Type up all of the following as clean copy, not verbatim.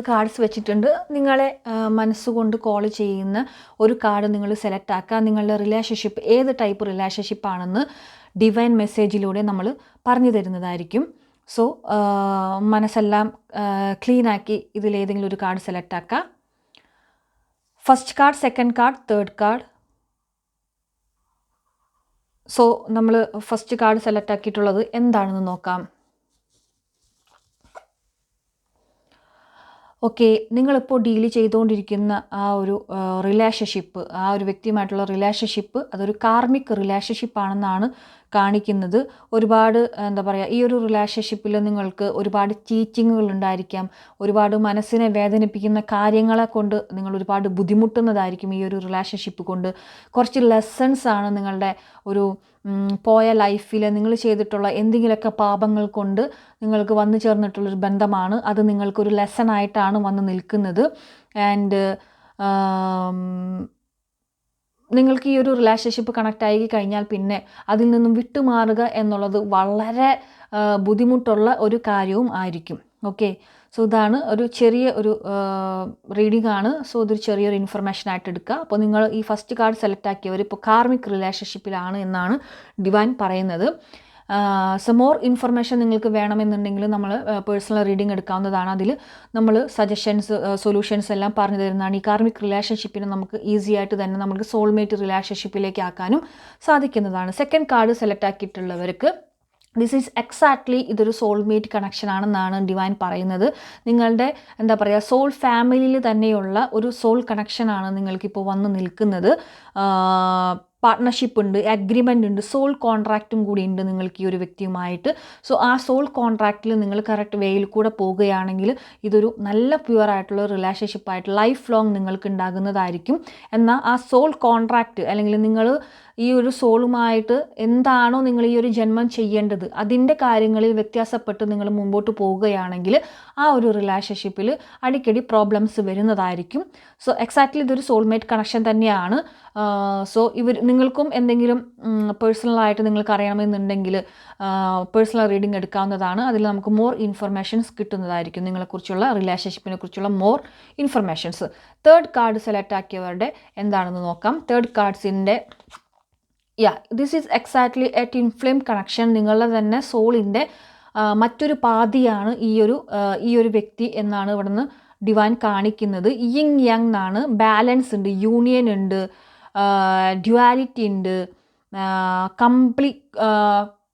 Cards വെച്ചിട്ടുണ്ട്. നിങ്ങളെ മനസ്സുകൊണ്ട് കോൾ ചെയ്യുന്ന ഒരു കാർഡ് നിങ്ങൾ സെലക്ട് ആക്കുക. നിങ്ങളുടെ റിലേഷൻഷിപ്പ് ഏത് ടൈപ്പ് റിലേഷൻഷിപ്പ് ആണെന്ന് ഡിവൈൻ മെസ്സേജിലൂടെ നമ്മൾ പറഞ്ഞു തരുന്നതായിരിക്കും. സോ മനസ്സെല്ലാം ക്ലീനാക്കി ഇതിലേതെങ്കിലും ഒരു കാർഡ് സെലക്ട് ആക്കുക. First card, second card, third card. So നമ്മൾ ഫസ്റ്റ് കാർഡ് സെലക്ട് ആക്കിയിട്ടുള്ളത് എന്താണെന്ന് നോക്കാം. ഓക്കെ, നിങ്ങളിപ്പോൾ ഡീൽ ചെയ്തുകൊണ്ടിരിക്കുന്ന ആ ഒരു റിലേഷൻഷിപ്പ്, ആ ഒരു വ്യക്തിയുമായിട്ടുള്ള റിലേഷൻഷിപ്പ് അതൊരു കാർമിക് റിലേഷൻഷിപ്പാണെന്നാണ് കാണിക്കുന്നത്. ഒരുപാട് എന്താ പറയുക, ഈ ഒരു റിലേഷൻഷിപ്പിൽ നിങ്ങൾക്ക് ഒരുപാട് ടീച്ചിങ്ങുകൾ ഉണ്ടായിരിക്കാം. ഒരുപാട് മനസ്സിനെ വേദനിപ്പിക്കുന്ന കാര്യങ്ങളെ കൊണ്ട് നിങ്ങൾ ഒരുപാട് ബുദ്ധിമുട്ടുന്നതായിരിക്കും. ഈ ഒരു റിലേഷൻഷിപ്പ് കൊണ്ട് കുറച്ച് ലെസൺസ് ആണ് നിങ്ങളുടെ ഒരു പോയ ലൈഫിൽ നിങ്ങൾ ചെയ്തിട്ടുള്ള എന്തെങ്കിലുമൊക്കെ പാപങ്ങൾ കൊണ്ട് നിങ്ങൾക്ക് വന്നു ചേർന്നിട്ടുള്ളൊരു ബന്ധമാണ്. അത് നിങ്ങൾക്കൊരു ലെസണായിട്ടാണ് വന്ന് നിൽക്കുന്നത്. ആൻഡ് നിങ്ങൾക്ക് ഈ ഒരു റിലേഷൻഷിപ്പ് കണക്റ്റ് ആയി കഴിഞ്ഞാൽ പിന്നെ അതിൽ നിന്നും വിട്ടുമാറുക എന്നുള്ളത് വളരെ ബുദ്ധിമുട്ടുള്ള ഒരു കാര്യവും ആയിരിക്കും. ഓക്കെ, സോ ഇതാണ് ഒരു ചെറിയ ഒരു റീഡിംഗ് ആണ്. സോ ഇതൊരു ചെറിയൊരു ഇൻഫർമേഷൻ ആയിട്ട് എടുക്കുക. അപ്പോൾ നിങ്ങൾ ഈ ഫസ്റ്റ് കാർഡ് സെലക്ട് ആക്കിയവർ ഇപ്പോൾ കാർമിക് റിലേഷൻഷിപ്പിലാണ് എന്നാണ് ഡിവൈൻ പറയുന്നത്. സോ മോർ ഇൻഫർമേഷൻ നിങ്ങൾക്ക് വേണമെന്നുണ്ടെങ്കിൽ നമ്മൾ പേഴ്സണൽ റീഡിംഗ് എടുക്കാവുന്നതാണ്. അതിൽ നമ്മൾ സജഷൻസ്, സൊല്യൂഷൻസ് എല്ലാം പറഞ്ഞു തരുന്നതാണ്. ഈ കാർമിക് റിലേഷൻഷിപ്പിനെ നമുക്ക് ഈസി ആയിട്ട് തന്നെ നമുക്ക് സോൾമേറ്റ് റിലേഷൻഷിപ്പിലേക്ക് ആക്കാനും സാധിക്കുന്നതാണ്. സെക്കൻഡ് കാർഡ് സെലക്ട് ആക്കിയിട്ടുള്ളവർക്ക് ദിസ് ഈസ് എക്സാക്ട്ലി ഇതൊരു സോൾമേറ്റ് കണക്ഷൻ ആണെന്നാണ് ഡിവൈൻ പറയുന്നത്. നിങ്ങളുടെ എന്താ പറയുക, സോൾ ഫാമിലിയിൽ തന്നെയുള്ള ഒരു സോൾ കണക്ഷനാണ് നിങ്ങൾക്കിപ്പോൾ വന്ന് നിൽക്കുന്നത്. പാർട്ട്ണർഷിപ്പ് ഉണ്ട്, അഗ്രിമെൻ്റ് ഉണ്ട്, സോൾ കോൺട്രാക്റ്റും കൂടി ഉണ്ട് നിങ്ങൾക്ക് ഈ ഒരു വ്യക്തിയുമായിട്ട്. സോ ആ സോൾ കോൺട്രാക്റ്റിൽ നിങ്ങൾ കറക്റ്റ് വേയിൽ കൂടെ പോകുകയാണെങ്കിൽ ഇതൊരു നല്ല പ്യുവറായിട്ടുള്ള റിലേഷൻഷിപ്പായിട്ട് ലൈഫ് ലോങ് നിങ്ങൾക്ക് ഉണ്ടാകുന്നതായിരിക്കും. എന്നാൽ ആ സോൾ കോൺട്രാക്റ്റ് അല്ലെങ്കിൽ നിങ്ങൾ ഈ ഒരു സോളുമായിട്ട് എന്താണോ നിങ്ങൾ ഈ ഒരു ജന്മം ചെയ്യേണ്ടത് അതിൻ്റെ കാര്യങ്ങളിൽ വ്യത്യാസപ്പെട്ട് നിങ്ങൾ മുമ്പോട്ട് പോവുകയാണെങ്കിൽ ആ ഒരു റിലേഷൻഷിപ്പിൽ അടിക്കടി പ്രോബ്ലംസ് വരുന്നതായിരിക്കും. സോ എക്സാക്ട്ലി ഇതൊരു സോൾമേറ്റ് കണക്ഷൻ തന്നെയാണ്. സോ നിങ്ങൾക്കും എന്തെങ്കിലും പേഴ്സണലായിട്ട് നിങ്ങൾക്ക് അറിയണമെന്നുണ്ടെങ്കിൽ പേഴ്സണൽ റീഡിംഗ് എടുക്കാവുന്നതാണ്. അതിൽ നമുക്ക് മോർ ഇൻഫർമേഷൻസ് കിട്ടുന്നതായിരിക്കും, നിങ്ങളെക്കുറിച്ചുള്ള റിലേഷൻഷിപ്പിനെ കുറിച്ചുള്ള more informations. Third card select ആക്കിയവരുടെ എന്താണെന്ന് നോക്കാം. തേർഡ് കാർഡ്സിൻ്റെ this is exactly a twin flame connection. നിങ്ങളുടെ തന്നെ സോളിൻ്റെ മറ്റൊരു പാതിയാണ് ഈ ഒരു വ്യക്തി എന്നാണ് ഇവിടുന്ന് ഡിവൈൻ കാണിക്കുന്നത്. യിങ് യാങ് എന്നാണ്. ബാലൻസ് ഉണ്ട്, യൂണിയൻ ഉണ്ട്, ഡ്യുവാലിറ്റി ഉണ്ട്,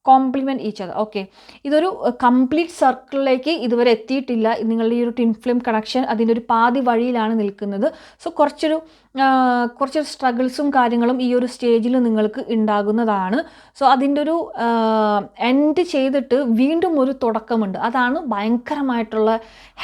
കോംപ്ലിമെൻറ്റ് ഈച്ച് അതർ. ഓക്കെ, ഇതൊരു കംപ്ലീറ്റ് സർക്കിളിലേക്ക് ഇതുവരെ എത്തിയിട്ടില്ല. നിങ്ങളുടെ ഈ ഒരു ട്വിൻ ഫ്ലെയിം കണക്ഷൻ അതിൻ്റെ ഒരു പാതി വഴിയിലാണ് നിൽക്കുന്നത്. സോ കുറച്ചൊരു സ്ട്രഗിൾസും കാര്യങ്ങളും ഈ ഒരു സ്റ്റേജിൽ നിങ്ങൾക്ക് ഉണ്ടാകുന്നതാണ്. സോ അതിൻ്റെ ഒരു എൻഡ് ചെയ്തിട്ട് വീണ്ടും ഒരു തുടക്കമുണ്ട്. അതാണ് ഭയങ്കരമായിട്ടുള്ള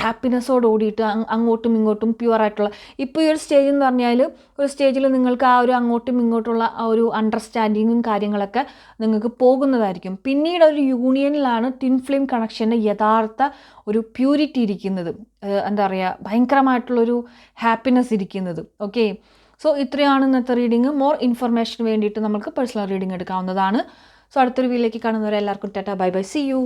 ഹാപ്പിനെസ്സോട് കൂടിയിട്ട് അങ്ങോട്ടും ഇങ്ങോട്ടും പ്യുവറായിട്ടുള്ള ഇപ്പോൾ ഈ ഒരു സ്റ്റേജ് എന്ന് പറഞ്ഞാൽ ഒരു സ്റ്റേജിൽ നിങ്ങൾക്ക് ആ ഒരു അങ്ങോട്ടും ഇങ്ങോട്ടുള്ള ആ ഒരു അണ്ടർസ്റ്റാൻഡിങ്ങും കാര്യങ്ങളൊക്കെ നിങ്ങൾക്ക് പോകുന്നതായിരിക്കും. പിന്നീട് ഒരു യൂണിയനിലാണ് ട്വിൻ ഫ്ലെയിം കണക്ഷൻ്റെ യഥാർത്ഥ ഒരു പ്യൂരിറ്റി ഇരിക്കുന്നത്. എന്താ പറയുക, ഭയങ്കരമായിട്ടുള്ളൊരു ഹാപ്പിനെസ് ഇരിക്കുന്നത്. ഓക്കെ, സോ ഇത്രയാണ് ഇന്നത്തെ റീഡിങ്. മോർ ഇൻഫർമേഷന് വേണ്ടിയിട്ട് നമുക്ക് പേഴ്സണൽ റീഡിങ് എടുക്കാവുന്നതാണ്. സോ അടുത്തൊരു വീഡിയോയിലേക്ക് കാണുന്നവരെ എല്ലാവർക്കും tata, bye bye, see U.